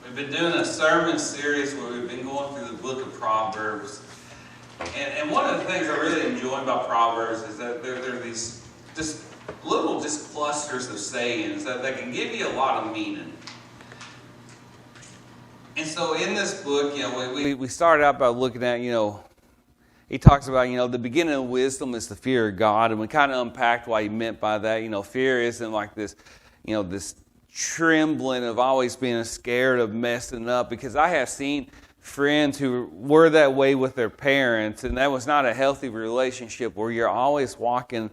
We've been doing a sermon series where we've been going through the book of Proverbs. And one of the things I really enjoy about Proverbs is that there are these just little clusters of sayings that can give you a lot of meaning. And so in this book, we started out by looking at, he talks about, the beginning of wisdom is the fear of God. And we kind of unpacked what he meant by that. Fear isn't like this, this trembling of always being scared of messing up. Because I have seen friends who were that way with their parents. And that was not a healthy relationship where you're always walking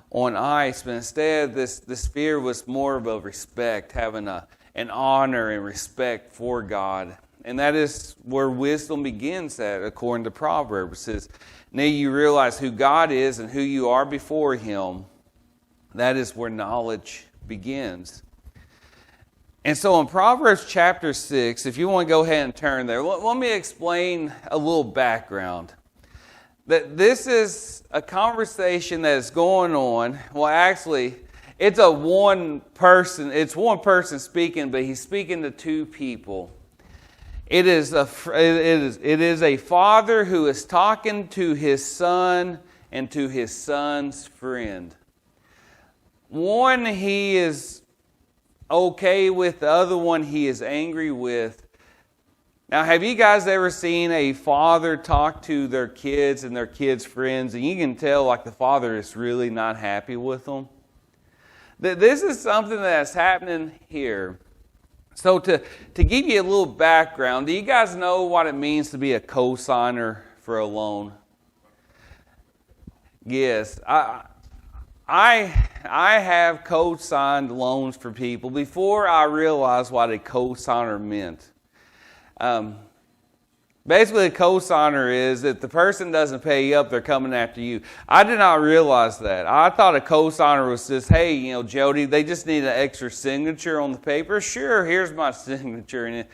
on ice. But instead, this fear was more of a respect, having an honor and respect for God. And that is where wisdom begins at, according to Proverbs. It says, now you realize who God is and who you are before Him. That is where knowledge begins. And so in Proverbs chapter 6, if you want to go ahead and turn there, let me explain a little background. That this is a conversation that is going on. Well, actually, it's one person speaking, but he's speaking to two people. It is a father who is talking to his son and to his son's friend. One he is okay with, the other one he is angry with. Now, have you guys ever seen a father talk to their kids and their kids' friends, and you can tell like the father is really not happy with them? This is something that's happening here. So to give you a little background, do you guys know what it means to be a co-signer for a loan? Yes, I have co-signed loans for people before I realized what a co-signer meant. Basically, a co-signer is if the person doesn't pay you up, they're coming after you. I did not realize that. I thought a co-signer was just, hey, Jody, they just need an extra signature on the paper. Sure, here's my signature.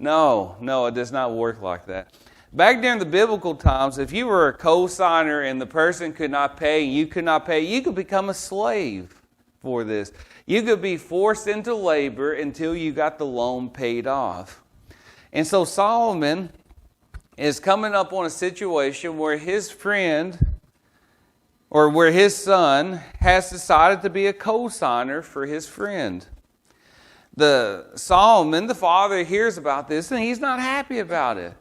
No, it does not work like that. Back during the biblical times, if you were a co-signer and the person could not pay, you could not pay, you could become a slave for this. You could be forced into labor until you got the loan paid off. And so Solomon is coming up on a situation where his friend or where his son has decided to be a co-signer for his friend. Solomon, the father, hears about this and he's not happy about it.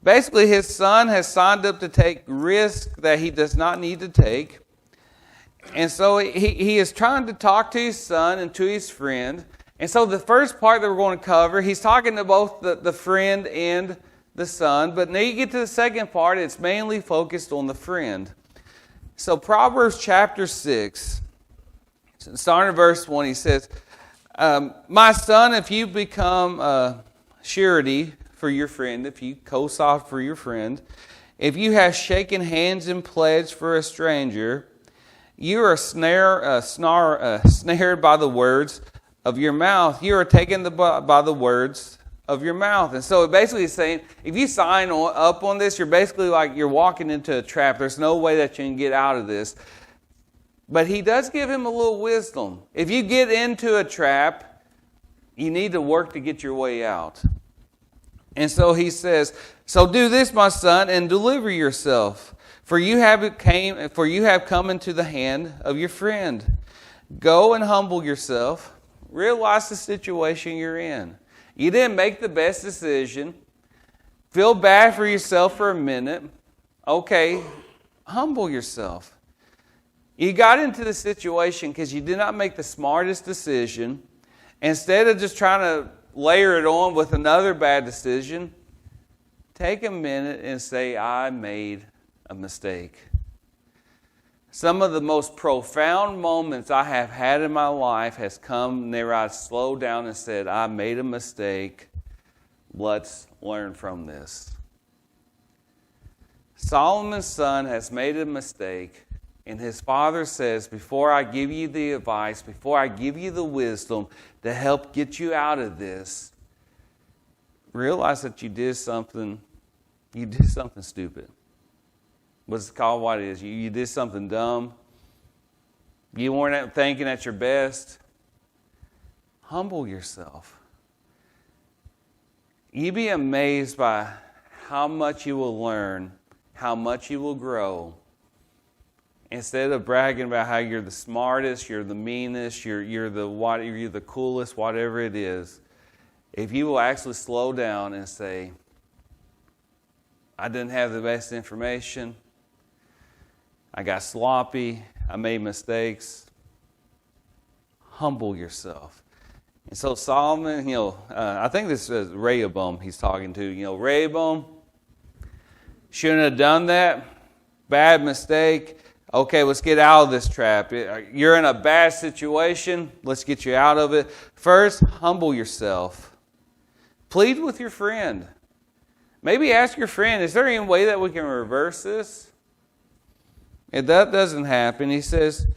Basically, his son has signed up to take risks that he does not need to take. And so he is trying to talk to his son and to his friend. And so the first part that we're going to cover, he's talking to both the friend and the son. But now you get to the second part, it's mainly focused on the friend. So Proverbs chapter 6, starting in verse 1, he says, my son, if you become surety for your friend, if you co-sign for your friend, if you have shaken hands in pledge for a stranger, you are snared by the words of your mouth. You are taken by the words of your mouth. And so it basically is saying, if you sign up on this, you're basically like you're walking into a trap. There's no way that you can get out of this. But he does give him a little wisdom. If you get into a trap, you need to work to get your way out. And so he says, so do this, my son, and deliver yourself, for you have come into the hand of your friend. Go and humble yourself. Realize the situation you're in. You didn't make the best decision. Feel bad for yourself for a minute. Okay, humble yourself. You got into the situation because you did not make the smartest decision. Instead of just trying to layer it on with another bad decision, take a minute and say, I made a mistake. Some of the most profound moments I have had in my life has come where I slowed down and said, I made a mistake. Let's learn from this. Solomon's son has made a mistake, and his father says, before I give you the advice, before I give you the wisdom to help get you out of this, realize that you did something stupid. What's it called? What it is? You did something dumb. You weren't thinking at your best. Humble yourself. you'd be amazed by how much you will learn, how much you will grow. Instead of bragging about how you're the smartest, you're the meanest, you're the coolest, whatever it is, if you will actually slow down and say, I didn't have the best information, I got sloppy, I made mistakes, humble yourself. And so Solomon, I think this is Rehoboam he's talking to. Rehoboam, shouldn't have done that. Bad mistake. Okay, let's get out of this trap. You're in a bad situation. Let's get you out of it. First, humble yourself. Plead with your friend. Maybe ask your friend, is there any way that we can reverse this? If that doesn't happen, he says,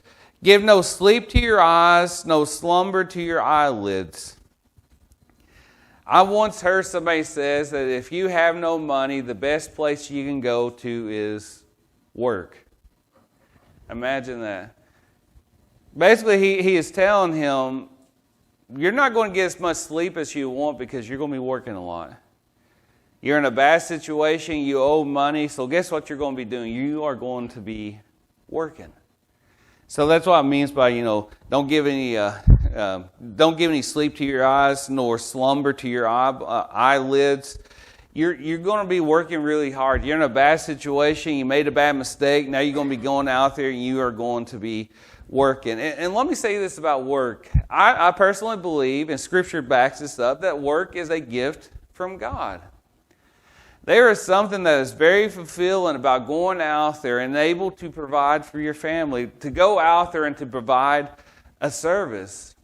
give no sleep to your eyes, no slumber to your eyelids. I once heard somebody says that if you have no money, the best place you can go to is work. Imagine that. Basically, he is telling him, you're not going to get as much sleep as you want because you're going to be working a lot. You're in a bad situation, you owe money, so guess what you're going to be doing? You are going to be working. So that's what it means by, don't give any sleep to your eyes, nor slumber to your eyelids. You're going to be working really hard. You're in a bad situation. You made a bad mistake. Now you're going to be going out there and you are going to be working. And let me say this about work. I personally believe, and Scripture backs this up, that work is a gift from God. There is something that is very fulfilling about going out there and able to provide for your family, to go out there and to provide a service.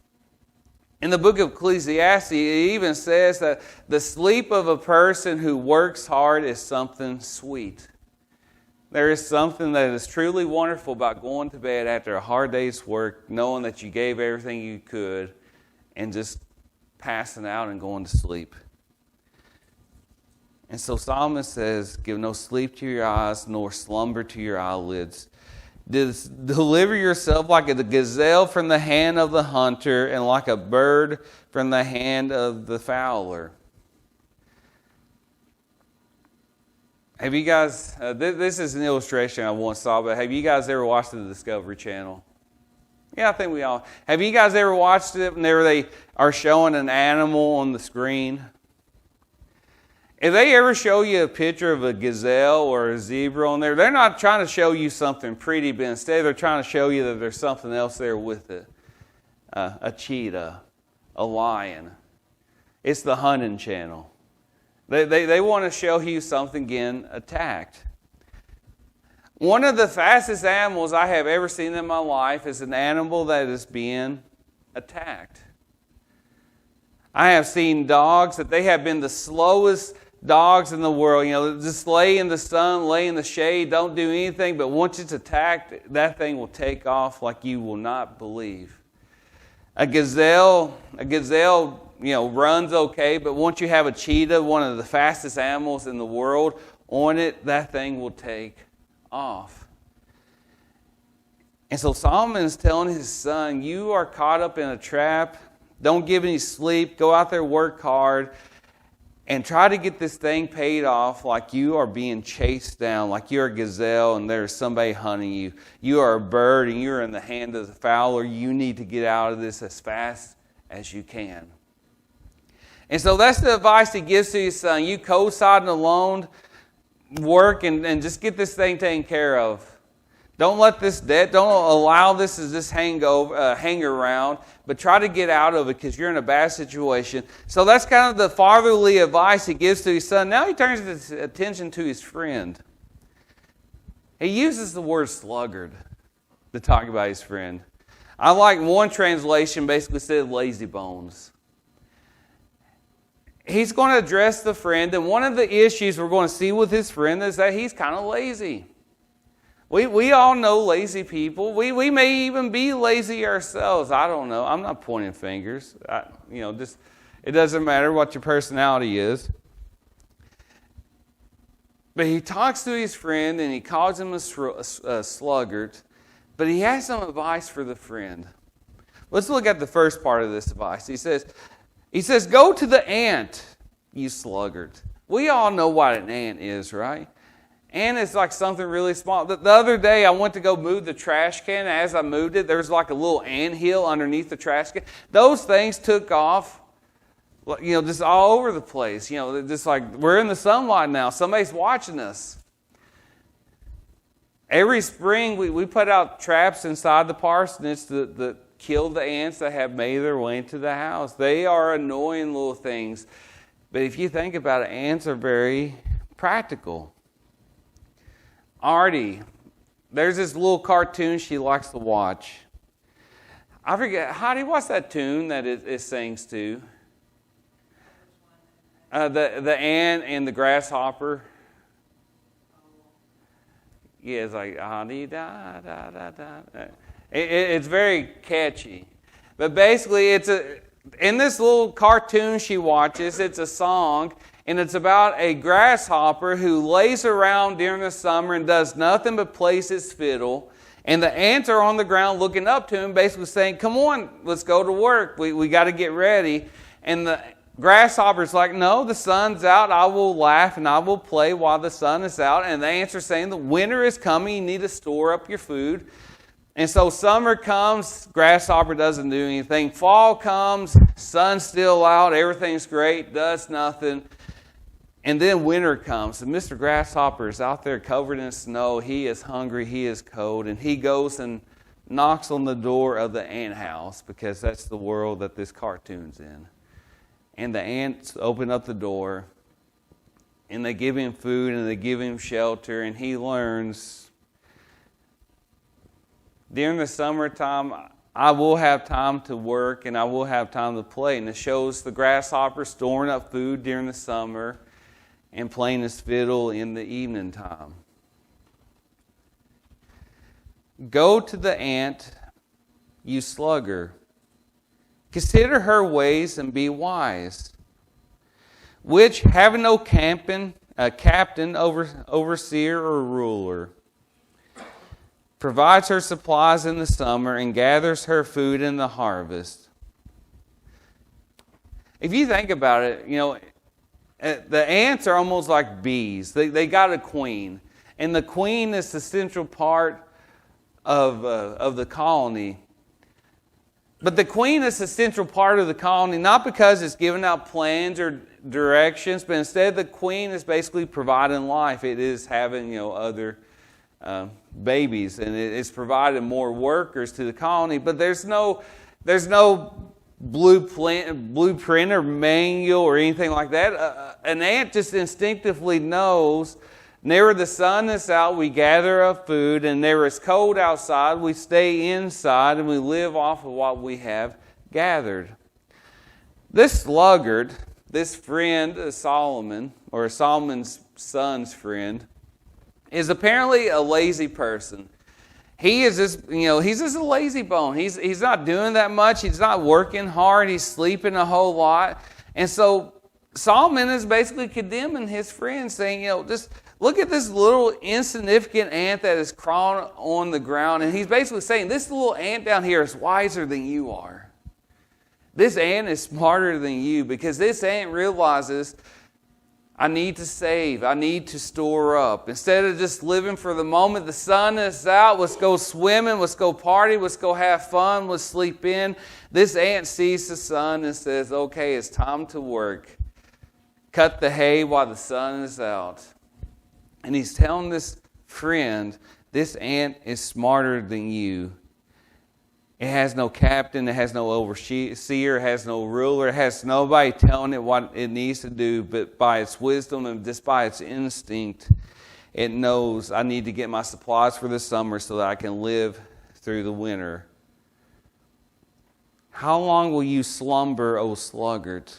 In the book of Ecclesiastes, it even says that the sleep of a person who works hard is something sweet. There is something that is truly wonderful about going to bed after a hard day's work, knowing that you gave everything you could, and just passing out and going to sleep. And so Solomon says, give no sleep to your eyes, nor slumber to your eyelids. Deliver yourself like a gazelle from the hand of the hunter, and like a bird from the hand of the fowler. Have you guys, this is an illustration I once saw, but have you guys ever watched the Discovery Channel? Yeah, I think we all. Have you guys ever watched it whenever they are showing an animal on the screen? If they ever show you a picture of a gazelle or a zebra on there, they're not trying to show you something pretty, but instead they're trying to show you that there's something else there with it. A cheetah, a lion. It's the hunting channel. They want to show you something getting attacked. One of the fastest animals I have ever seen in my life is an animal that is being attacked. I have seen dogs that they have been the slowest dogs in the world. Just lay in the sun, lay in the shade, don't do anything, but once it's attacked, that thing will take off like you will not believe. A gazelle, runs okay, but once you have a cheetah, one of the fastest animals in the world, on it, that thing will take off. And so Solomon is telling his son, you are caught up in a trap. Don't give any sleep. Go out there, work hard, and try to get this thing paid off like you are being chased down, like you're a gazelle and there's somebody hunting you. You are a bird and you're in the hand of the fowler. You need to get out of this as fast as you can. And so that's the advice he gives to his son. You co-siding alone, work and just get this thing taken care of. Don't let this debt, don't allow this to just hang around, but try to get out of it because you're in a bad situation. So that's kind of the fatherly advice he gives to his son. Now he turns his attention to his friend. He uses the word sluggard to talk about his friend. I like one translation basically said lazy bones. He's going to address the friend, and one of the issues we're going to see with his friend is that he's kind of lazy. We all know lazy people. We may even be lazy ourselves. I don't know. I'm not pointing fingers. It doesn't matter what your personality is. But he talks to his friend and he calls him a sluggard. But he has some advice for the friend. Let's look at the first part of this advice. He says, go to the ant. you sluggard. We all know what an ant is, right? Ant is like something really small. The other day I went to go move the trash can. As I moved it, there's like a little ant hill underneath the trash can. Those things took off, just all over the place. Just like we're in the sunlight now. Somebody's watching us. Every spring we put out traps inside the parsonage that kill the ants that have made their way into the house. They are annoying little things. But if you think about it, ants are very practical. Artie, there's this little cartoon she likes to watch. I forget, Heidi, what's that tune that it sings to? The ant and the grasshopper. Yeah, it's like, da da da da. It's very catchy. But basically, in this little cartoon she watches, it's a song, and it's about a grasshopper who lays around during the summer and does nothing but plays his fiddle. And the ants are on the ground looking up to him, basically saying, come on, let's go to work. We got to get ready. And the grasshopper's like, no, the sun's out. I will laugh and I will play while the sun is out. And the ants are saying, the winter is coming. You need to store up your food. And so summer comes, grasshopper doesn't do anything. Fall comes, sun's still out, everything's great, does nothing. And then winter comes, and Mr. Grasshopper is out there covered in snow. He is hungry, he is cold, and he goes and knocks on the door of the ant house, because that's the world that this cartoon's in. And the ants open up the door, and they give him food, and they give him shelter, and he learns, during the summertime, I will have time to work and I will have time to play. And it shows the grasshopper storing up food during the summer and playing his fiddle in the evening time. Go to the ant, you sluggard. Consider her ways and be wise. Which, having no captain, overseer, or ruler, provides her supplies in the summer and gathers her food in the harvest. If you think about it, the ants are almost like bees. They got a queen. And the queen is the central part of the colony. But the queen is the central part of the colony, not because it's giving out plans or directions, but instead the queen is basically providing life. It is having, other babies, and it's provided more workers to the colony. But there's no blueprint or manual or anything like that. An ant just instinctively knows, never the sun is out, we gather up food, and never it's cold outside, we stay inside, and we live off of what we have gathered. This sluggard, this friend of Solomon, or Solomon's son's friend, is apparently a lazy person. He is just, he's just a lazy bone. He's not doing that much. He's not working hard. He's sleeping a whole lot. And so Solomon is basically condemning his friend, saying, just look at this little insignificant ant that is crawling on the ground. And he's basically saying, this little ant down here is wiser than you are. This ant is smarter than you, because this ant realizes, I need to save. I need to store up. Instead of just living for the moment the sun is out, let's go swimming, let's go party, let's go have fun, let's sleep in. This ant sees the sun and says, okay, it's time to work. Cut the hay while the sun is out. And he's telling this friend, this ant is smarter than you. It has no captain, it has no overseer, it has no ruler, it has nobody telling it what it needs to do, but by its wisdom and just by its instinct, it knows I need to get my supplies for the summer so that I can live through the winter. How long will you slumber, O sluggard?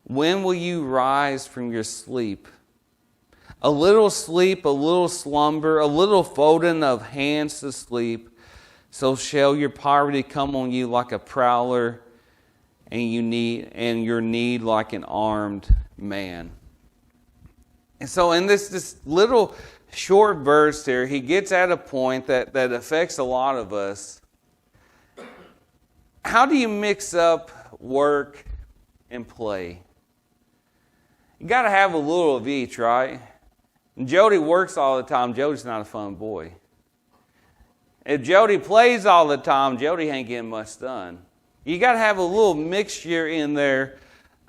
When will you rise from your sleep? A little sleep, a little slumber, a little folding of hands to sleep, so shall your poverty come on you like a prowler, and your need like an armed man. And so in this little short verse here, he gets at a point that affects a lot of us. How do you mix up work and play? You got to have a little of each, right? And Jody works all the time. Jody's not a fun boy. If Jody plays all the time, Jody ain't getting much done. You got to have a little mixture in there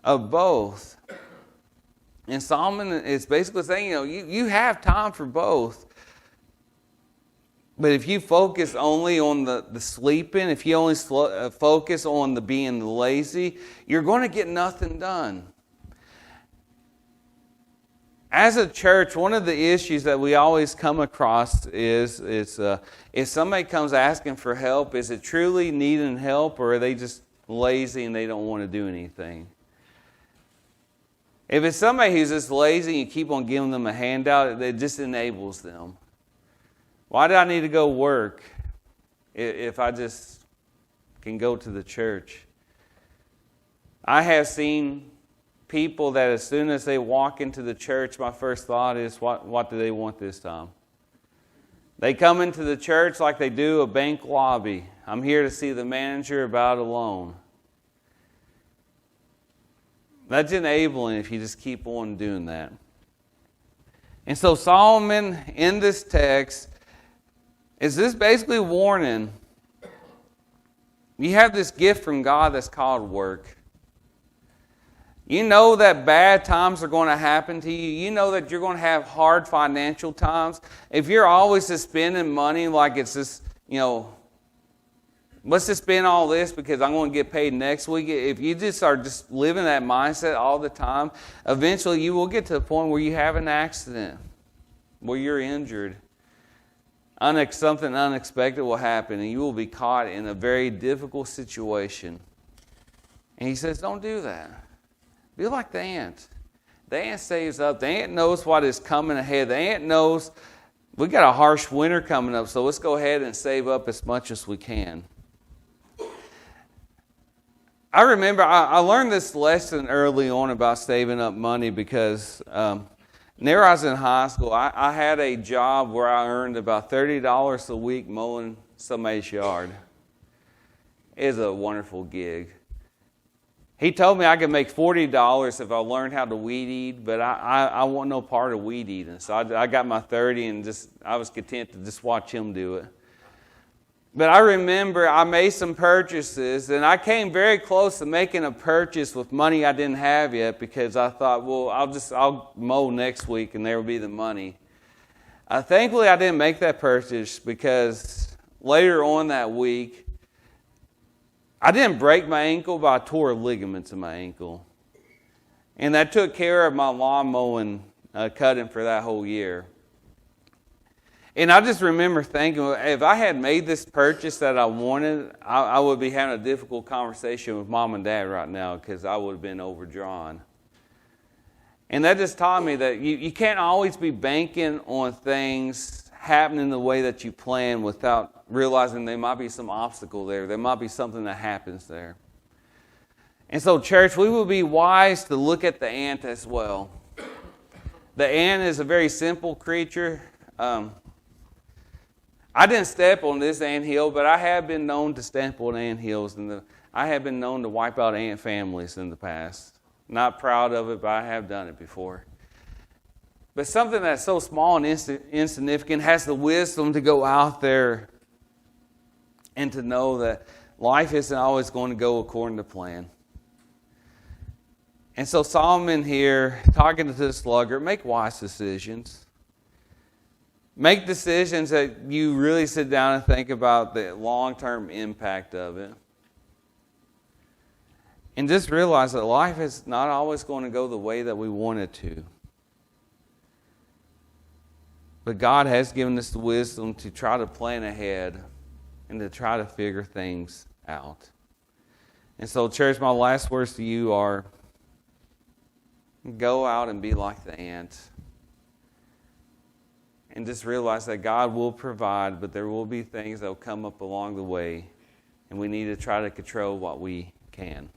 of both. And Solomon is basically saying, you have time for both. But if you focus only on the sleeping, if you only focus on the being lazy, you're going to get nothing done. As a church, one of the issues that we always come across is if somebody comes asking for help, is it truly needing help, or are they just lazy and they don't want to do anything? If it's somebody who's just lazy and you keep on giving them a handout, it just enables them. Why do I need to go work if I just can go to the church? I have seen people that as soon as they walk into the church, my first thought is, what do they want this time? They come into the church like they do a bank lobby. I'm here to see the manager about a loan. That's enabling if you just keep on doing that. And so Solomon, in this text, is this basically warning. You have this gift from God that's called work. You know that bad times are going to happen to you. You know that you're going to have hard financial times. If you're always just spending money like it's just, let's just spend all this because I'm going to get paid next week. If you just are just living that mindset all the time, eventually you will get to the point where you have an accident, where you're injured. Something unexpected will happen and you will be caught in a very difficult situation. And he says, don't do that. Be like the ant. The ant saves up. The ant knows what is coming ahead. The ant knows we got a harsh winter coming up, so let's go ahead and save up as much as we can. I remember I learned this lesson early on about saving up money because whenever I was in high school, I had a job where I earned about $30 a week mowing somebody's yard. It was a wonderful gig. He told me I could make $40 if I learned how to weed eat, but I want no part of weed eating. So I got my 30 and I was content to just watch him do it. But I remember I made some purchases, and I came very close to making a purchase with money I didn't have yet because I thought, well, I'll mow next week and there will be the money. Thankfully, I didn't make that purchase because later on that week, I didn't break my ankle, but I tore ligaments in my ankle. And that took care of my lawn mowing cutting for that whole year. And I just remember thinking, if I had made this purchase that I wanted, I would be having a difficult conversation with Mom and Dad right now because I would have been overdrawn. And that just taught me that you can't always be banking on things happening the way that you plan without realizing there might be some obstacle there. There might be something that happens there. And so, church, we will be wise to look at the ant as well. The ant is a very simple creature. I didn't step on this anthill, but I have been known to step on anthills, and I have been known to wipe out ant families in the past. Not proud of it, but I have done it before. But something that's so small and insignificant has the wisdom to go out there and to know that life isn't always going to go according to plan. And so Solomon here, talking to the sluggard, make wise decisions. Make decisions that you really sit down and think about the long-term impact of it. And just realize that life is not always going to go the way that we want it to. But God has given us the wisdom to try to plan ahead and to try to figure things out. And so, church, my last words to you are, go out and be like the ant. And just realize that God will provide, but there will be things that will come up along the way. And we need to try to control what we can.